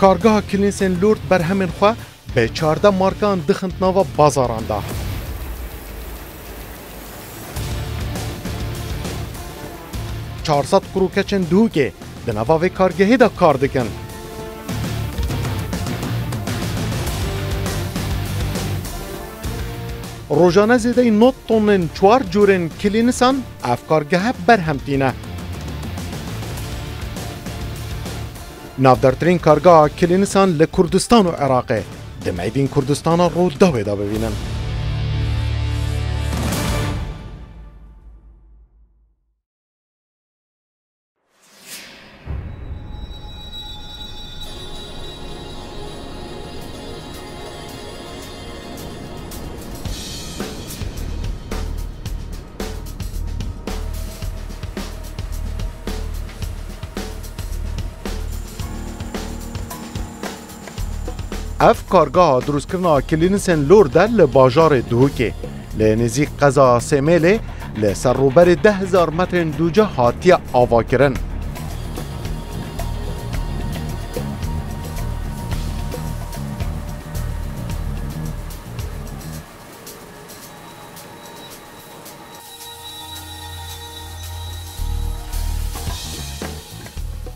کارگاه کلینسن لورد برهمن خوا به 14 مارکان دخند ناوا بازاران دا. 400 کروکچن دوگه دناوا و کارگاهی دا کار دکن. روزانه زیده 9 تونن 4 جورن کلینسان افکارگاه برهمتینه. نافدارترین کارگاه کلینسان لکردستان و عراقه. دمیدین کردستان رو داوی دا ببینن. اف کارگاه دروست کرنا کلینسن لورد لباجار دوکه لنزیق قضا سمیله لسروبر 10,000 متر دوجه هاتی آوا کرن.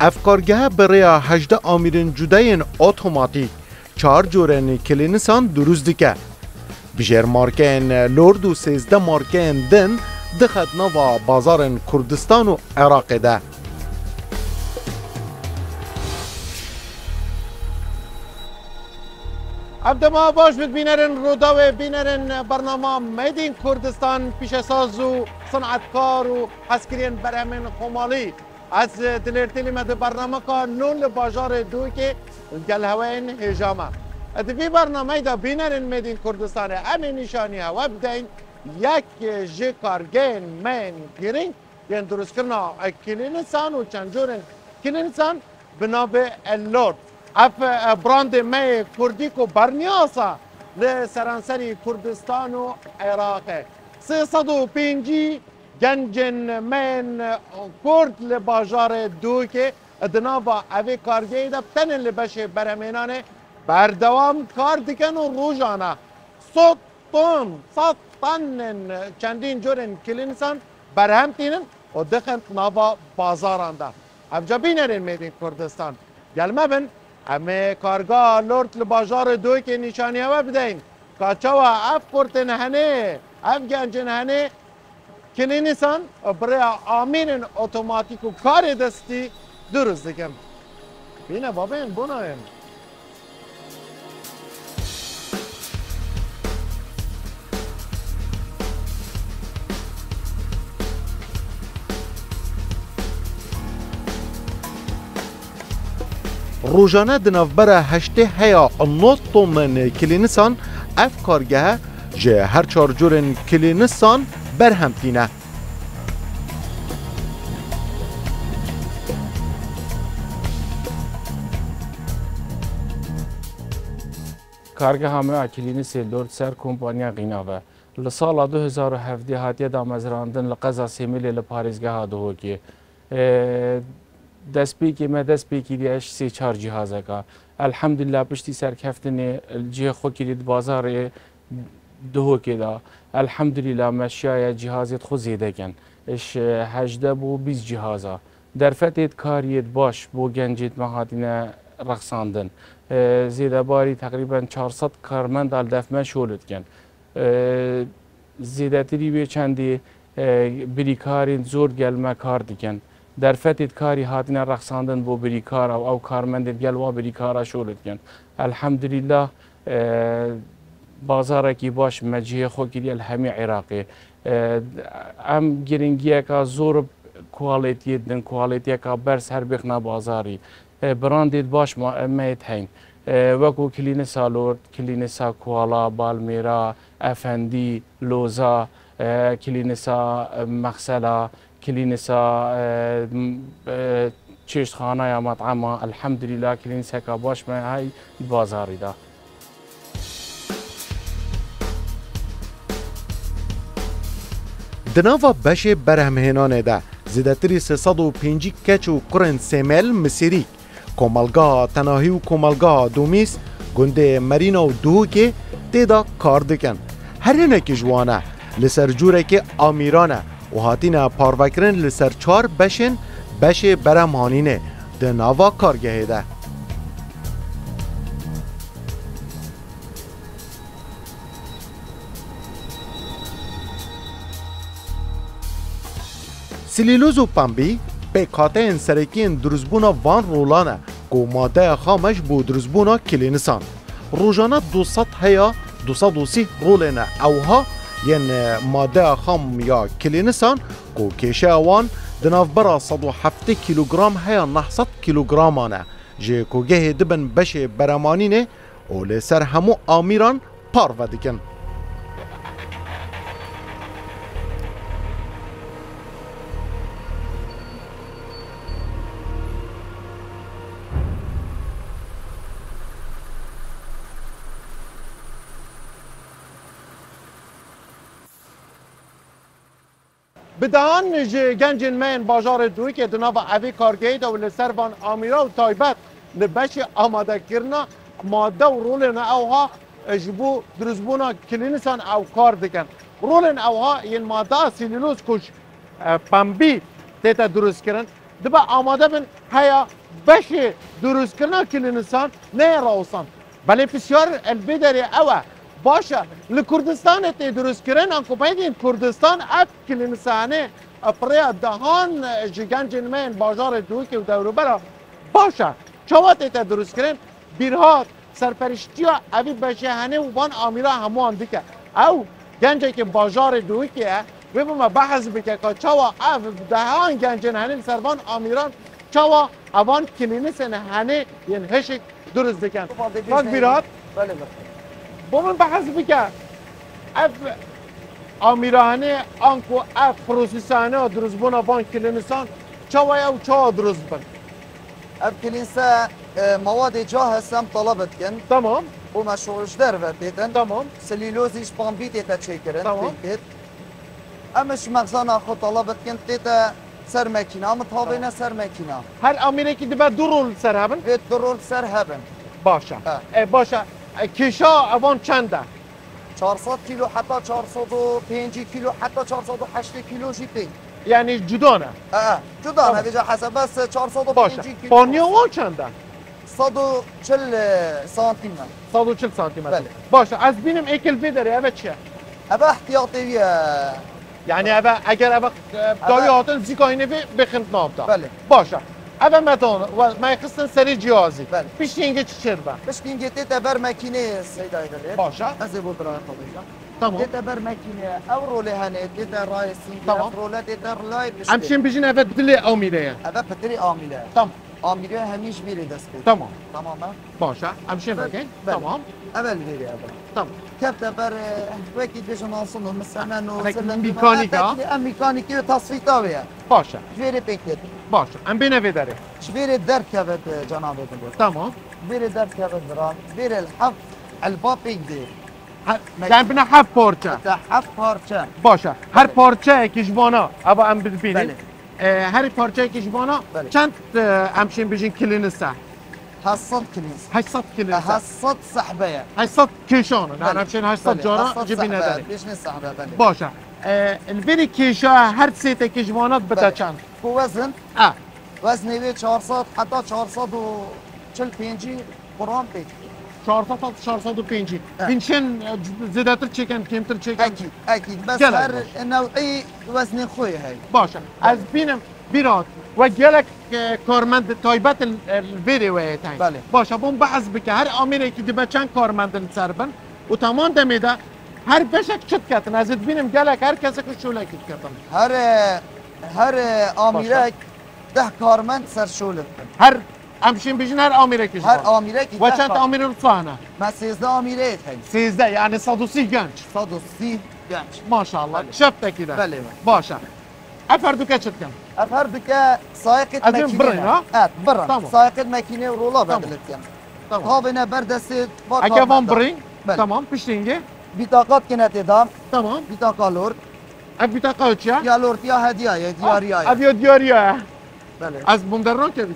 اف کارگاه برای 18 آمیرن جداین اتوماتیک 4 جورن کلینسان دروست دکه. بجر مارکین لورد و 13 مارکین دن دخد نوا بازار کردستان و عراق ده. ابدما باش ببینرن رودا و بینرن برنامه میدین کردستان پیشساز و صنعتکار و حسکرین برهمن خمالی از دلرتیلی مد برنامه که نول بازار دو که گلهوین هجامه. اتفی برنامه دا بینرین میدین کردستان امی نشانی ها و بدین یک جه کارگین من گیرین یعنی درست کرنا کلینسان و چند جورن کلینسان بنابه اللورد. اف براند می کردی کو برنیاسا لسرانسری کردستان و عراق 305 گنجن من کرد لباجار دو که ادنابا اوی کارگی دا تنن لبشه برهمینانه بردوام کار دکن و روزانه 100 تن چندین جورن کلینسان برهم تینن و دخند نابا بازاران دا. افجا بینرین میدین کردستان گلمه بن همه کارگاه لورد لباجار دوی که نشانی ها بدین کاچوا اف کرتن هنه اف گنجن هنه کلینسان برای آمین اتوماتیک و کار دستی درست دکن. بینه بابین بونایم. روزانه دنافبره هشته هیا 9 تن کلینسان اف کارگاه جه هر 4 جورن کلینسان برهمتینه. کارگاه همه کلینس لورد سر کمپانیا قیناوه لسال 2017 هاتیه دا مزراندن لقضا سیمیلی لپاریزگاه دهو که دست پیکی ما دست پیکی دیش 3-4 جهازه که الحمدلله پشتی سرکفتن جه خو کلید بازار دهو که دا الحمدلله مشیای جهازیت خو زیده کن اش 18 بو 20 جهازه در فتید کاریت باش بو گنجید مهاتین رقصاندن زیده باری تقریبا 400 کارمند الدفمه شولد کن زیده تری به چندی بریکارین زور گلمه کار دیکن در فتید کاری هاتین رقصاندن بو بریکار او کارمند گلوا بریکارا شولد کن الحمدلله بازار کی باش مجیه خو کلی الهمی عراقی ام گرینگیه که زور کوالیتی دن کوالیتی که برس هر بخنا بازاری براندید باش میت هین وکو کلینسا لورد کلینسا کوالا بالمیرا افندی لوزا کلینسا مغسله کلینسا چشتخانه یا مطعمه الحمدلله کلینسا که باش می های بازاری دا. دناوا بشه برهمهنانه ده زیدتری 305 کچ و قرن سیمل مسیری کوملگاه تناهی و کوملگاه دومیس گنده مرینا و دوهوکی تیدا کار دکن. هر نکی جوانه لسر جوره که آمیرانه و هاتینا پاروکرن لسر 4 بشن بش برمانینه ده ناوا کارگهه ده. سلیلوز و پنبی به کاتین سرکین درزبونا وان رولانه که ماده خامش بو درزبونا کلینسان. روزانه 200 هیا 230 رولنه اوها ین ماده خام یا کلینسان که کشه وان دناف برا 107 کیلوگرام هیا 900 کیلوگرامانه جه که گه دبن بش برمانینه و لسر همو آمیران پارو دکن. بدان گنج من بازار دوی که دناو اوی کارگاهی دا و لسر وان آمیرا و تایبت لبش آماده کرنا ماده و رولن اوها جبو درزبونا کلینسان او کار دکن. رولن اوها این ماده سیلولوز کش پنبی تیتا درست کرن دبا آماده بن هیا بش درست کرنا کلینسان نه راوسان بله بسیار البدری اوه باشه لکردستان تی درست کردن انکو باید کردستان اف کلینسانه اپریا دهان جگنج من بازار دوی که دورو برا باشه چوات تی درست کردن بیرها سرپرشتی ها اوی بشهنه و بان آمیرا همون دیگه او گنجی که بازار دوی که ببینم بحث بکه که چوا اف دهان گنج هنه سربان آمیران چوا اوان کلینسان هنه ین هشک درست دکن باز بیرات بله بومن بحث بکه اف آمیرانه آنکو اف پروسیسانه درست بونا وان کلینسان چوا او چوا درست بن اف کلینسا مواد جاهز هم طلبت کن تمام و مشروعش در ودیدن تمام سلیلوزیش پامبی تیتا چیکرن تمام. امش مغزانا خود طلبت کن تیتا سر مکینا اما تابینا سر مکینا هر آمیرکی دبا دو رول سر هبن وید درول سر هبن باشه اه. باشه کشا اوان چنده 400 کیلو حتی 405 کیلو حتی 408 کیلو جیتی یعنی جدانه جدا تمام. هذا حسب بس 405 باشه کیلو پانیا وان چنده 140 سانتیم 140 سانتی متر بله. باشه از بینم ایکل بیداری اوه چیه ابا احتیاطی یعنی اوه اگر اوه دایی هاتن زیکاینه بخند نابدا بله. باشه اوه مدان و مایخستن سری جیازی بله. پیش اینگه چی چربه باش كي تيتا بر ماكينه سيدا يدلت باشه هذا بودرا طبيعي تمام تيتا بر ماكينه اورو لهنا تيتا رايسين تمام. اورو تيتا لاي همچین بیشین اوه دلی آمیره ابا بتري عامله تمام عامله هميش بيري دست تمام تمام باشه همچین بگین بله. تمام ابا الفيري ابا تمام كابتا بر وكي ديش نوصلهم مسعنا لكن ميكانيكا؟ ميكانيكي تصفيطاويه باشه شفيري بيكتت باشه ام بینه بیداری شفيري الدرك كابت جناب الدكتور تمام شفيري الدرك كابت درام شفيري الحف الباب يقدر يعني بنا هر پارچه حف بارچه باشه هر پارچه کشبانا ابا ام ببینید بله. هر پارچه کشبانا بله. چند همچین بیشین کلینسه حصد كنيس 800 کلینسه حصد سحبه 800 کشان نه بله. همچین 800 جارا جبی نداری ليش نسحبه بله باشه الفيري كيشا هر سيتا كيشبانات بتا بله. چند وزن وزني بيه 400 حتى 445 جرام بيه 400 تا 405 بنشن زيادتر چكن كمتر چكن اكيد بس جلد هر باشه. نوعي وزن خوي هاي باشه از بینم بیرات و گلک کارمند تایبت الفيري ویتن بله. باشه بون بحث بکه هر آمیره که دی بچن کارمند سربن و تمام دمیده هر بشک چت کتن از بینم گلک هر کسی که شوله کتن هر آمیرک 10 کارمند سر شغل هر همشین بیشین هر آمیره که هر آمیرک و چند آمیره رو صحنه ما 13 آمیره هاي 13 يعني 130 گنج 130 جنش ما شاء الله بله. شفته كده بله بله باشه افردو كاتشت كم افردك سائق أزين ماكينه برن، ها؟ برن تمام. سائق ماكينه ورولا تمام. بدلت كم تمام هابنا بردست اگه وان برین بله. تمام پشتینگه بطاقات كانت دام تمام بطاقه لورد اف بطاقه چیه يا لورد يا هديه يا دياريه افیا دیاریه بله از بومدران که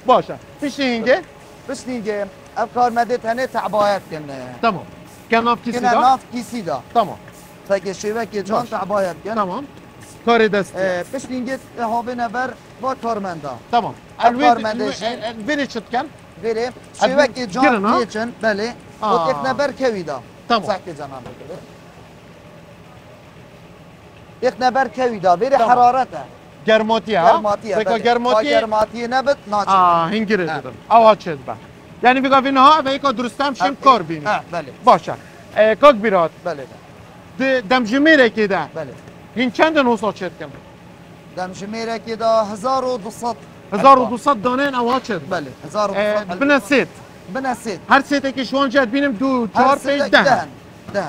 باشه پیش اینگه بشتینگه افکار مده تنه تعبایت کنه تمام کناف کسی کنه دا ناف کیسی دا تمام فکر شوه که جان باش. تعبایت کنه تمام کار دستی بشتینگه هاوی نبر با کارمندا تمام الوید شد کن غيره شوه که جان گرنا؟ نیچن بله و یک نبر کویدا تمام. سکت جنان بکره یک نبر کویدا بره تمام. حرارته گرماتی ها گرماتیه بکا بله گرماتی گرماتی نبت ناچه هنگیره دیدم آواز شد با یعنی بگا وینه ها و یکا درستم شیم کار بینی بله باشه کاک بیراد بله دم جمیره که ده بله هین چند نوسا شد کن دم جمیره که دا 1200 1200 دانه آواز شد بله 1200 بنسید بنسید هر سیته که شوان جد بینم دو چهار پیش ده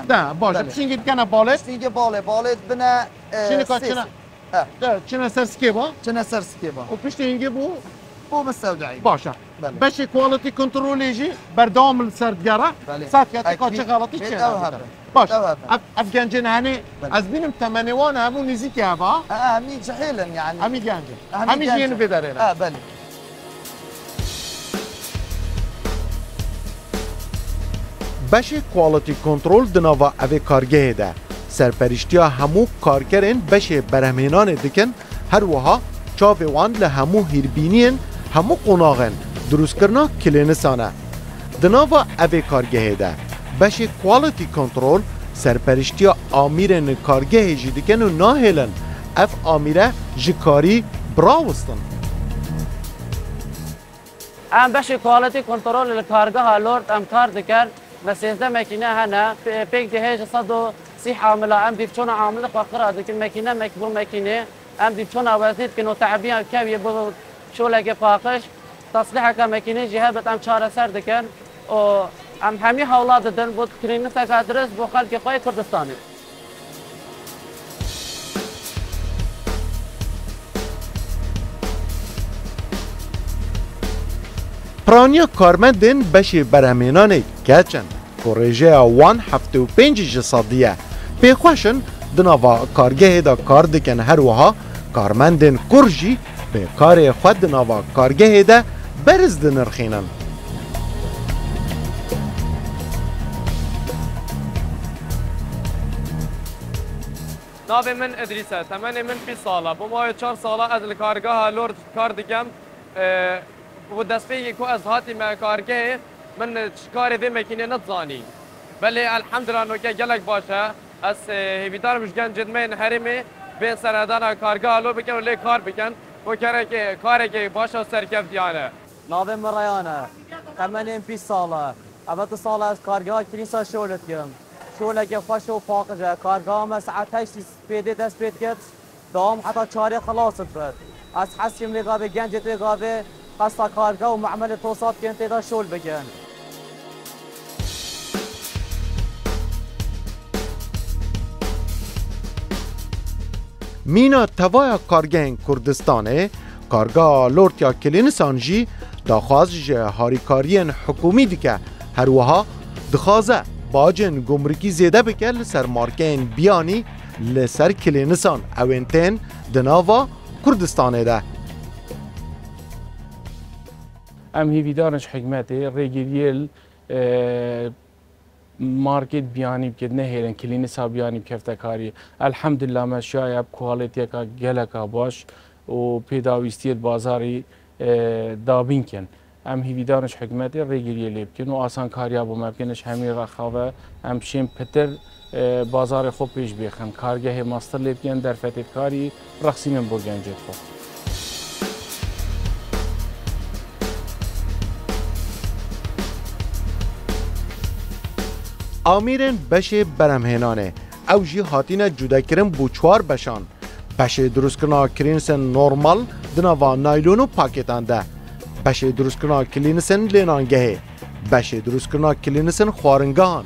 ده باشه بله. بشین گید کنه بالش بشتینگه باله بنا چینه کا چینه چینه سرسکی با چنه سرسکی با و پشت اینگه بو بو مستودعی باشه بله. باشه کوالتی کنترلیجی بردام السردگره بله. ساعت که کا اکید. چه غلطی بید چه او هبه. باشه بید او هبه. افغانجن هنی بله. از بینم تمنیوان همون نزیکی هوا همین جحیلن يعني همی گنجه همین همی گنجه. جین بداره بله بشه کوالتی کنترل دناوا اوی کارگه ده سرپرشتیا همو کارگرین بشه برهمینان دکن هر وها چاوی وان لهمو هیربینین همو قناغن دروست کرنا کلینسانه دناوا اوی کارگه ده بشه کوالتی کنترل سرپرشتیا آمیرن کارگه جی دکن و ناهلن اف آمیره جکاری براوستن ام باش کوالتی کنترل الکارگاه لورد ام کار دکن مسیزده مکینه هنه پیک دهیج 130 عامله ام دیف چون عامله فقره دکن مکینه مکبول مکینه ام دیف چون وزید کنو تعبیه کاوی بو شولگه فاقش تصليح كماكينه جهات ام چهار سر دکن و ام همي حولات دن بود کرینه تکادرس بو خلق قای کردستانی پرانیا کارمندین بشه برهمینان کچن پروژه 175 جسادیه پیخوشن دناوا کارگه دا کار دکن هر وها کارمندین کرجی به کار خود دناوا کارگه دا برز دنرخینن ناوی من ادریسه تمنی من 20 ساله با ما 4 ساله از کارگاه لورد کار دیگم و دسته کو از هاتی ما کارگاه من کاری به مکینه نتزانی ولی الحمدلله نوکه گلک باشه از هیویدار مشگن جدمین حریمی به سردان کارگاه لورد بکن و لی کار بکن و کاری که باشه و سرکف دیانه ناوی مرایانه تمنیم 20 ساله اول سال از کارگاه کلیسا شغلت کم شغلك خوش وفاقجة كارقام ما ساعات هاي سبيدي تسبيد كت دوم حتى شاري خلاص بفت از حسيم لغابي جنجت لغابي قصة كارقا ومعمل توصات كنت دا شول بكن مینا توای کارگاه کردستانه کارگاه لورد یا کلینسان جی داخواست جه هاریکارین حکومی دیگه هر وها دخوازه باجن گمرکی زیده بکل سر مارکین بیانی لسر کلینسان اوینتین دناوا کردستانه ده ام هیویدارش حکمتی ریگیریل مارکت بیانی بکد نهیرن کلینسا بیانی بکفته کاری الحمدلله ما شایب کوالیتی که گلکا باش و پیداویستی بازاری دابین کن ام هیویدارش حکمتی ریگیری لیب کن و آسان کاریا بو ممکنش همین رخاوه ام شیم پتر بازار خوب پیش بیخن کارگاه ماستر لیب کن در فتید کاری رخصیم بو گنجت خوب آمیرن بشه برمهنانه او جی هاتین جدا کرن بو چوار بشان بشه درست کنا کرینسن نورمال دناوا نایلون و پاکتان ده بشه درست کنا کلینسن لینانگهه بشه درست کنا کلینسن خوارنگان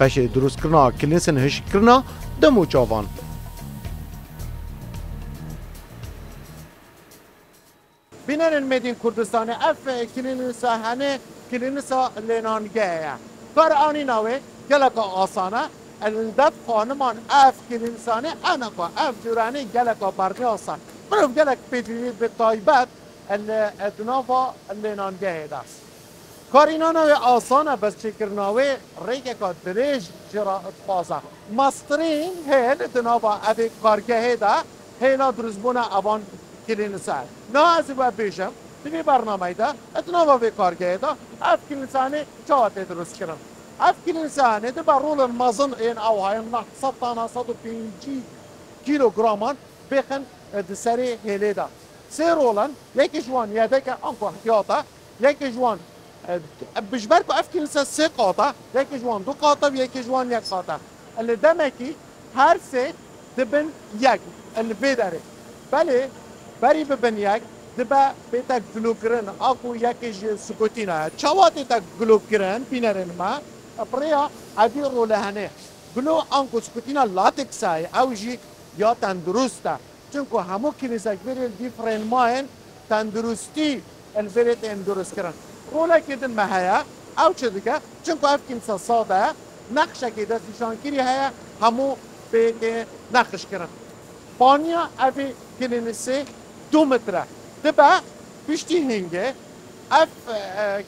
بشه درست کنا کلینسن هش کرنا دمو چاوان بینن مدین کردستان اف کلینسا هنه کلینسا لینانگهه کار آنی ناوه گلکا آسانه الدف خانمان اف کلینسانه انا که اف جورانی گلکا برنی آسان منو گلک پیدوید به طایبت الدنافا اللي نانجه دا کارینانوی آسانه بس چکرناوی ریگه که دریج جرا اتفازه مسترین هیل دنافا اوی کارگه دا هیلا درزبونه اوان کلینسان نه از او بیشم دوی برنامه دا دنافا وی کارگه دا اف کلینسانی چاوته درست کرن اف کلینسانی دا برول مازن این اوهای نحصد تانا 150 کیلوگرامان بخن دسری هیلی دا سه رولن یکی جوان یاده که انکو احتیاطه یکی جوان بجبر کو افکر سه قاطع یکی جوان دو قاطع و یکی جوان یک قاطع اللي دمکی هر سه دبن یک اللي بداره بله بری ببن یک دبا بیتا گلوکرن اکو یکی سکوتینا چواتی تا گلوکرن بینرن ما بریا ابی رولهنه گلو انکو سکوتینا لاتکسای او جی یا تندرسته چونکو همو کلیسک بری دیفرن ماین تندرستی البری تندرست کرن رولا کردن مهیا او چه دیگه چون که اف کنسا ساده نقشه که دستشان کری هیا همو به نقش کرن پانیا اوی کلینسه 2 متره دبا پشتی هنگه اف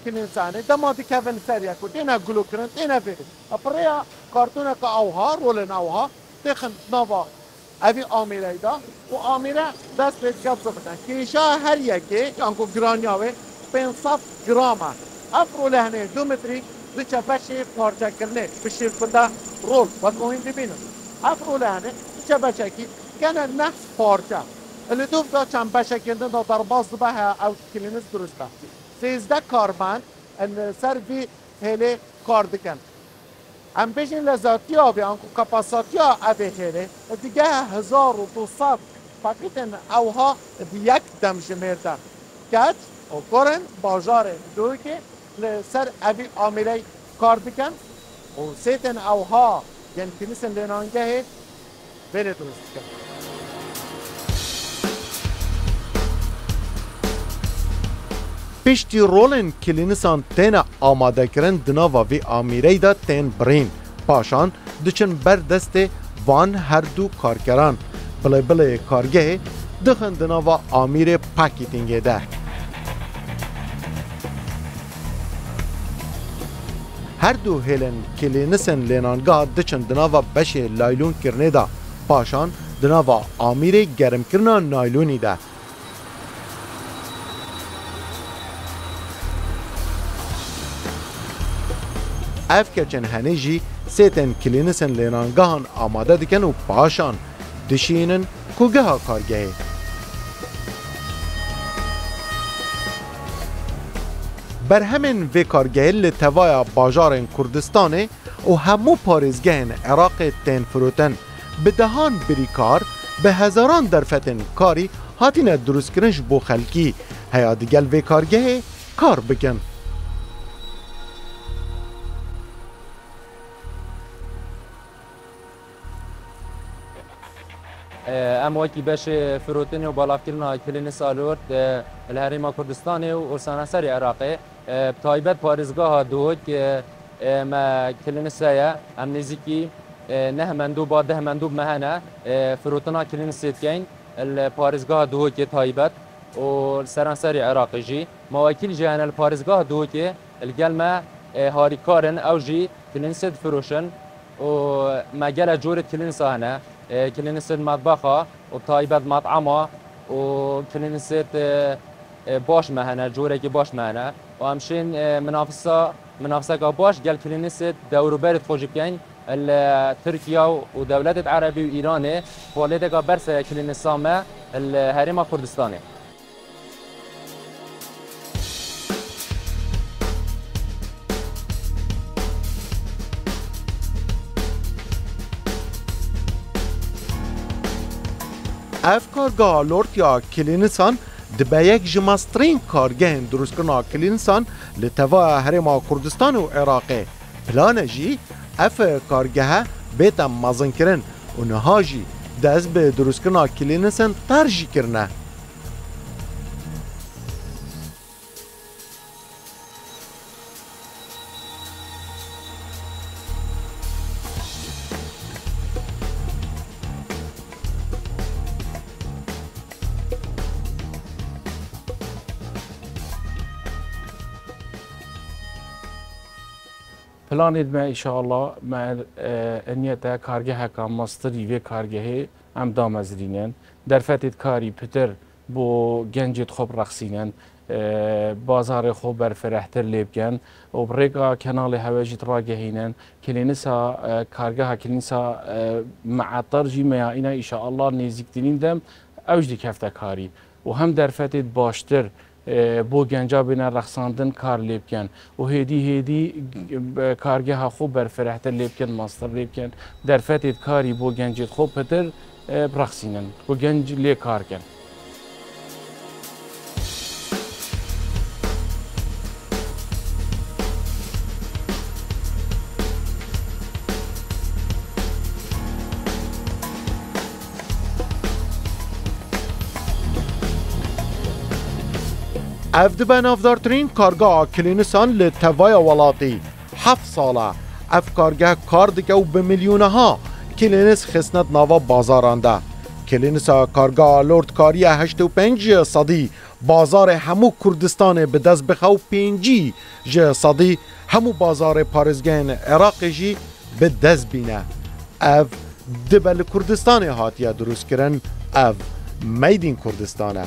کلینسانه دمادی کفن سریا کو دینا گلو کرن دینا بیرد اپریا کارتونه که اوها رولن اوها تخن نوا اوی آمیره دا و آمیره دست به گبزه بدن کیشا هر یکی انکو گرانیاوه 500 گرامه افرو لهنه 2 متری دچه بشه پارچه کرنه بشه کنده رول و کوهین ببینم افرو لهنه دچه بشه کی کنه نه پارچه اللي دوف دا چند بشه کنده دا در باز به او کلینس درسته 13 کارمند ان سر وی هلی کار دکن ام بشین لذاتی ها بیان که کپاساتی ها اوه هلی دیگه 1200 فقیتن اوها یک دم جمعیردن کچ و کارن باجار دوی که سر اوی آمیره کار دکن و سیتن اوها یعنی کنیسن لینانگه بره درست کن پشتی رولن کلینسان تین آماده کرن دناوا وی آمیره دا تین برین پاشان دچن بر دست وان هر دو کارگران بله کارگه دخن دناوا آمیر پاکیتینگه ده هر دو هلن کلینسن لینانگاه دچن دناوا بشه لایلون کرنه دا پاشان دناوا آمیر گرم کرنا نایلونی ده اف کچن هنه جی سیتن کلینسن لینانگاهان آماده دکن و پاشان دشینن کوگه ها کارگهه بر همین وی کارگهه لتوایا باجار کردستانه و همو پارزگهن عراق تین فروتن به دهان بریکار به هزاران درفتن کاری هاتین دروست کرنش بو خلکی هیا دیگل وی کارگهه کار بکن ام وکی باش فروتنی و بالافترنا کلینس آلورد الهرم کردستانی و سراسر عراقی تایبت پارزگاه دوک ما کلینسایا ام نزیکی نه مندوب ده مندوب مهنا فروتنا کلینسیت کین الپارزگاه دوک تایبت و سراسر عراقی جی مواکیل جهان الپارزگاه دوک الجلمه هاریکارن او جی کلینسید فروشن و مجال جورت کلینسانه كلينسيت مطبخة وطايبات مطعمة وكلينسيت باش مهنا جورك باش مهنا وامشين منافسة باش قال كلينسيت دورو بارد خوجبكين تركيا ودولات عربي وإيراني والدك برسة كلينسامة الهرم كردستاني اف کارگاه لورت یا کلینسان دبا یک جماسترین کارگهن دروست کرنا کلینسان لتوا هرما کردستان و عراقی پلان جی اف کارگه بیتا مازن کرن و نها جی دست به دروست کرنا کلینسان ترجی کرنه پلان ما ان شاء الله ما انیت کارگه هکا ماستری و کارگه ام دامزرینن در فتید کاری پتر بو گنجت خوب رقصینن بازار خوب بر فرحتر لیبگن و بريقا كنال هواجت راجهينن كلينسا كارجها كلينسا مع طرجي ما إن شاء الله نزيكتين دم أوجد كفتا كاري وهم در فتت باشتر بو گنجا بنا رقصاندن کار لیبکن و هدی کارگه خوب بر فرحتر لیبکن ماستر لیبکن در فتت کاری بو گنجت خوب پتر برقصینن و گنج لی کار کن اف دبه نافدارترین کارگاه کلینسان لتوای ولاتی 7 ساله اف کارگاه کار دکه و به میلیونه ها کلینس خسنت ناوا بازارانده کلینسا کارگاه لورد کاری 85 صدی بازار همو کردستان به دست بخو 5 صدی همو بازار پارزگین عراق جی به دست بینه اف دبه کردستان هاتیه دروست کرن اف میدین کردستانه